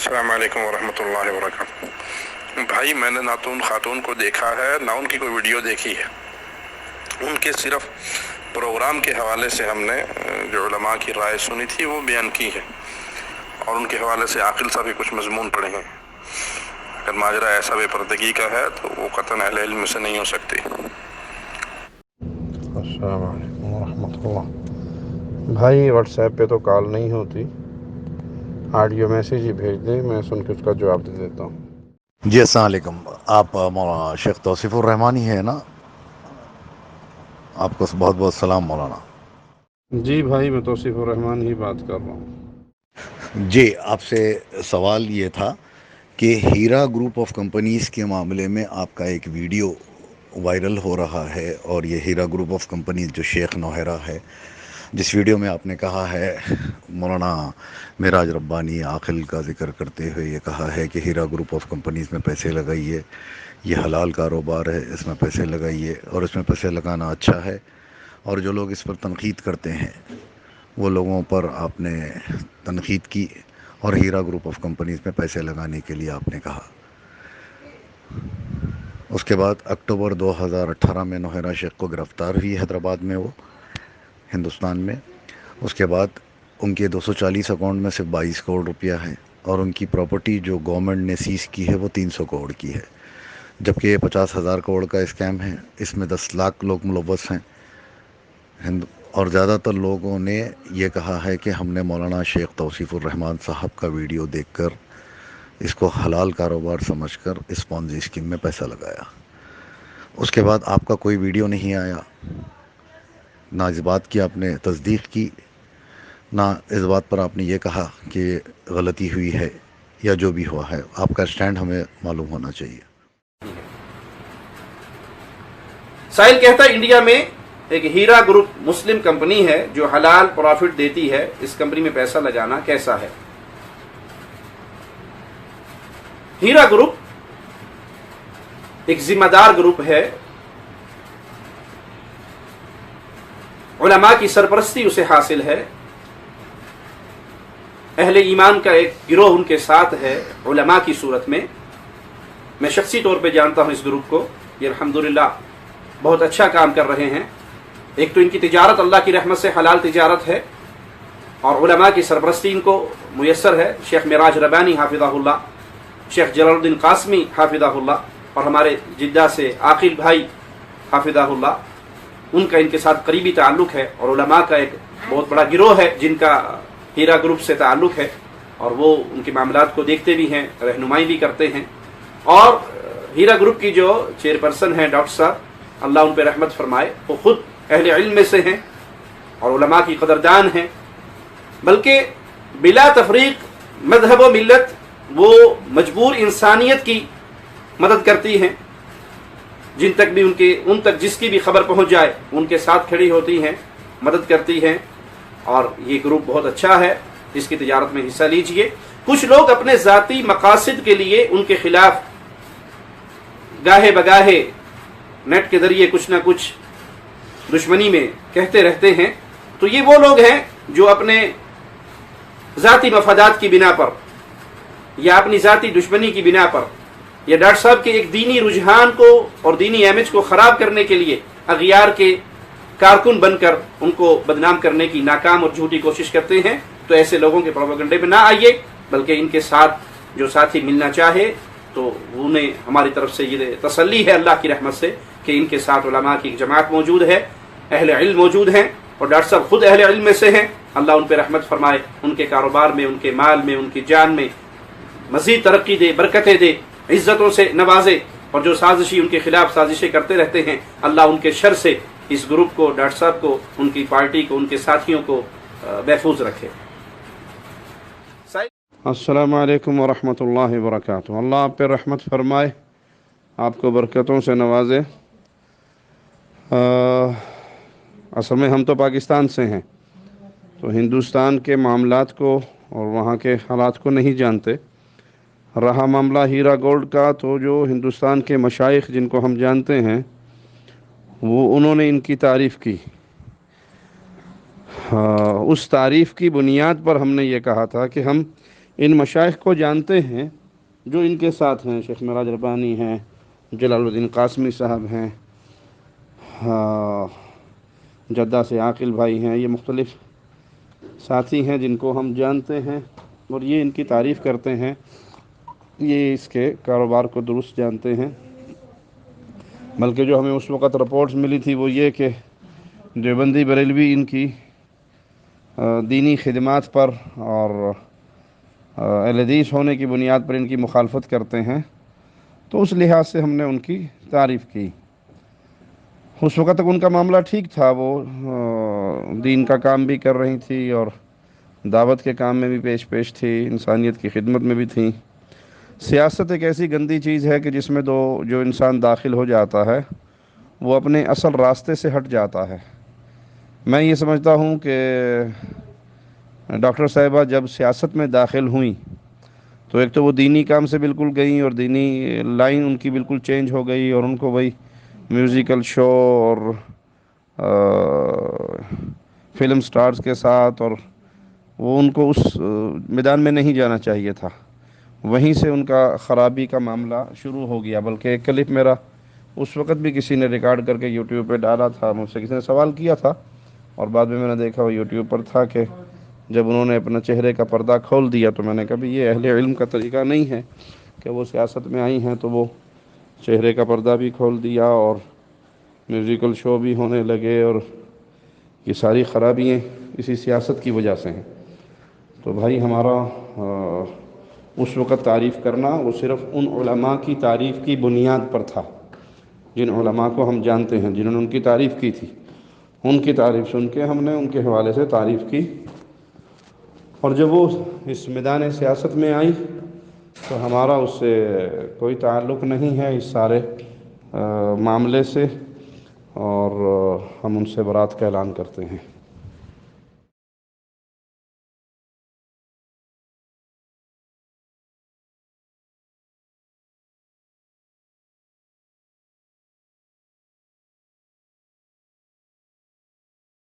السلام علیکم ورحمۃ اللہ وبرکاتہ۔ بھائی میں نے نہ تو ان خاتون کو دیکھا ہے نہ ان کی کوئی ویڈیو دیکھی ہے، ان کے صرف پروگرام کے حوالے سے ہم نے جو علماء کی رائے سنی تھی وہ بیان کی ہے، اور ان کے حوالے سے عاقل صاحب بھی کچھ مضمون پڑھے ہیں۔ اگر ماجرا ایسا بے پردگی کا ہے تو وہ قطعاً اہل علم سے نہیں ہو سکتی۔ السلام علیکم ورحمۃ اللہ۔ بھائی واٹس ایپ پہ تو کال نہیں ہوتی، آڈیو میسیج ہی بھیج دیں، میں سن کے اس کا جواب دے دیتا ہوں۔ جی السلام علیکم۔ آپ مولانا شیخ توصیف الرحمانی ہے نا؟ آپ کو بہت بہت سلام مولانا۔ جی بھائی میں توصیف الرحمان ہی بات کر رہا ہوں۔ جی آپ سے سوال یہ تھا کہ ہیرا گروپ آف کمپنیز کے معاملے میں آپ کا ایک ویڈیو وائرل ہو رہا ہے، اور یہ ہیرا گروپ آف کمپنیز جو شیخ نوہیرا ہے، جس ویڈیو میں آپ نے کہا ہے، مولانا معراج ربانی عاقل کا ذکر کرتے ہوئے یہ کہا ہے کہ ہیرا گروپ آف کمپنیز میں پیسے لگائیے، یہ حلال کاروبار ہے، اس میں پیسے لگائیے، اور اس میں پیسے لگانا اچھا ہے، اور جو لوگ اس پر تنقید کرتے ہیں وہ لوگوں پر آپ نے تنقید کی، اور ہیرا گروپ آف کمپنیز میں پیسے لگانے کے لیے آپ نے کہا۔ اس کے بعد اکتوبر 2018 میں نوہیرا شیخ کو گرفتار ہوئی حیدرآباد میں، وہ ہندوستان میں۔ اس کے بعد ان کے 240 اکاؤنٹ میں صرف 22 کروڑ روپیہ ہے، اور ان کی پراپرٹی جو گورنمنٹ نے سیز کی ہے وہ 300 کروڑ کی ہے، جبکہ یہ 50,000 کروڑ کا اسکیم ہے۔ اس میں 10 لاکھ لوگ ملوث ہیں، اور زیادہ تر لوگوں نے یہ کہا ہے کہ ہم نے مولانا شیخ توصیف الرحمان صاحب کا ویڈیو دیکھ کر اس کو حلال کاروبار سمجھ کر اس پونزی اسکیم میں پیسہ لگایا۔ اس کے بعد آپ کا کوئی ویڈیو نہیں آیا، نہ اس بات کی آپ نے تصدیق کی، نہ اس بات پر آپ نے یہ کہا کہ غلطی ہوئی ہے یا جو بھی ہوا ہے۔ آپ کا اسٹینڈ ہمیں معلوم ہونا چاہیے۔ سائل کہتا ہے انڈیا میں ایک ہیرا گروپ مسلم کمپنی ہے جو حلال پروفٹ دیتی ہے، اس کمپنی میں پیسہ لگانا کیسا ہے؟ ہیرا گروپ ایک ذمہ دار گروپ ہے، علماء کی سرپرستی اسے حاصل ہے، اہل ایمان کا ایک گروہ ان کے ساتھ ہے علماء کی صورت میں۔ میں شخصی طور پہ جانتا ہوں اس گروپ کو، یہ الحمدللہ بہت اچھا کام کر رہے ہیں۔ ایک تو ان کی تجارت اللہ کی رحمت سے حلال تجارت ہے، اور علماء کی سرپرستی ان کو میسر ہے۔ شیخ معراج ربانی حافظہ اللہ، شیخ جلال الدین قاسمی حافظہ اللہ، اور ہمارے جدہ سے عاقل بھائی حافظہ اللہ، ان کا ان کے ساتھ قریبی تعلق ہے، اور علماء کا ایک بہت بڑا گروہ ہے جن کا ہیرا گروپ سے تعلق ہے، اور وہ ان کے معاملات کو دیکھتے بھی ہیں، رہنمائی بھی کرتے ہیں۔ اور ہیرا گروپ کی جو چیئرپرسن ہیں ڈاکٹر صاحب، اللہ ان پہ رحمت فرمائے، وہ خود اہل علم میں سے ہیں اور علماء کی قدردان ہیں، بلکہ بلا تفریق مذہب و ملت وہ مجبور انسانیت کی مدد کرتی ہیں، جن تک بھی ان تک جس کی بھی خبر پہنچ جائے ان کے ساتھ کھڑی ہوتی ہیں، مدد کرتی ہیں، اور یہ گروپ بہت اچھا ہے، اس کی تجارت میں حصہ لیجئے۔ کچھ لوگ اپنے ذاتی مقاصد کے لیے ان کے خلاف گاہے بگاہے نیٹ کے ذریعے کچھ نہ کچھ دشمنی میں کہتے رہتے ہیں، تو یہ وہ لوگ ہیں جو اپنے ذاتی مفادات کی بنا پر یا اپنی ذاتی دشمنی کی بنا پر یا ڈاکٹر صاحب کے ایک دینی رجحان کو اور دینی امیج کو خراب کرنے کے لیے اغیار کے کارکن بن کر ان کو بدنام کرنے کی ناکام اور جھوٹی کوشش کرتے ہیں۔ تو ایسے لوگوں کے پروپیگنڈے میں نہ آئیے، بلکہ ان کے ساتھ جو ساتھی ملنا چاہے تو انہیں ہماری طرف سے یہ تسلی ہے اللہ کی رحمت سے کہ ان کے ساتھ علماء کی جماعت موجود ہے، اہل علم موجود ہیں، اور ڈاکٹر صاحب خود اہل علم میں سے ہیں، اللہ ان پہ رحمت فرمائے، ان کے کاروبار میں، ان کے مال میں، ان کی جان میں مزید ترقی دے، برکتیں دے، عزتوں سے نوازے، اور جو سازشی ان کے خلاف سازشیں کرتے رہتے ہیں، اللہ ان کے شر سے اس گروپ کو، ڈاکٹر صاحب کو، ان کی پارٹی کو، ان کے ساتھیوں کو محفوظ رکھے۔ السلام علیکم ورحمۃ اللہ وبرکاتہ۔ اللہ آپ پہ رحمت فرمائے، آپ کو برکتوں سے نوازے۔ اصل میں ہم تو پاکستان سے ہیں، تو ہندوستان کے معاملات کو اور وہاں کے حالات کو نہیں جانتے۔ رہا معاملہ ہیرا گولڈ کا، تو جو ہندوستان کے مشائخ جن کو ہم جانتے ہیں وہ انہوں نے ان کی تعریف کی۔ اس تعریف کی بنیاد پر ہم نے یہ کہا تھا کہ ہم ان مشائخ کو جانتے ہیں جو ان کے ساتھ ہیں. شیخ معراج ربانی ہیں, جلال الدین قاسمی صاحب ہیں, جدہ سے عاقل بھائی ہیں. یہ مختلف ساتھی ہیں جن کو ہم جانتے ہیں اور یہ ان کی تعریف کرتے ہیں. یہ اس کے کاروبار کو درست جانتے ہیں. بلکہ جو ہمیں اس وقت رپورٹس ملی تھی وہ یہ کہ دیوبندی بریلوی ان کی دینی خدمات پر اور اہل حدیث ہونے کی بنیاد پر ان کی مخالفت کرتے ہیں. تو اس لحاظ سے ہم نے ان کی تعریف کی. اس وقت تک ان کا معاملہ ٹھیک تھا, وہ دین کا کام بھی کر رہی تھی اور دعوت کے کام میں بھی پیش تھی, انسانیت کی خدمت میں بھی تھیں. سیاست ایک ایسی گندی چیز ہے کہ جس میں جو انسان داخل ہو جاتا ہے وہ اپنے اصل راستے سے ہٹ جاتا ہے. میں یہ سمجھتا ہوں کہ ڈاکٹر صاحبہ جب سیاست میں داخل ہوئیں تو ایک تو وہ دینی کام سے بالکل گئیں اور دینی لائن ان کی بالکل چینج ہو گئی, اور ان کو وہی میوزیکل شو اور فلم سٹارز کے ساتھ, اور وہ ان کو اس میدان میں نہیں جانا چاہیے تھا. وہیں سے ان کا خرابی کا معاملہ شروع ہو گیا. بلکہ ایک کلپ میرا اس وقت بھی کسی نے ریکارڈ کر کے یوٹیوب پہ ڈالا تھا, مجھ سے کسی نے سوال کیا تھا اور بعد میں نے دیکھا وہ یوٹیوب پر تھا کہ جب انہوں نے اپنا چہرے کا پردہ کھول دیا تو میں نے کہا بھی یہ اہل علم کا طریقہ نہیں ہے کہ وہ سیاست میں آئی ہیں تو وہ چہرے کا پردہ بھی کھول دیا اور میوزیکل شو بھی ہونے لگے, اور یہ ساری خرابیاں اسی سیاست کی وجہ سے ہیں. تو بھائی ہمارا اس وقت تعریف کرنا وہ صرف ان علماء کی تعریف کی بنیاد پر تھا جن علماء کو ہم جانتے ہیں, جنہوں نے ان کی تعریف کی تھی. ان کی تعریف سن کے ہم نے ان کے حوالے سے تعریف کی, اور جب وہ اس میدان سیاست میں آئیں تو ہمارا اس سے کوئی تعلق نہیں ہے اس سارے معاملے سے, اور ہم ان سے برات کا اعلان کرتے ہیں.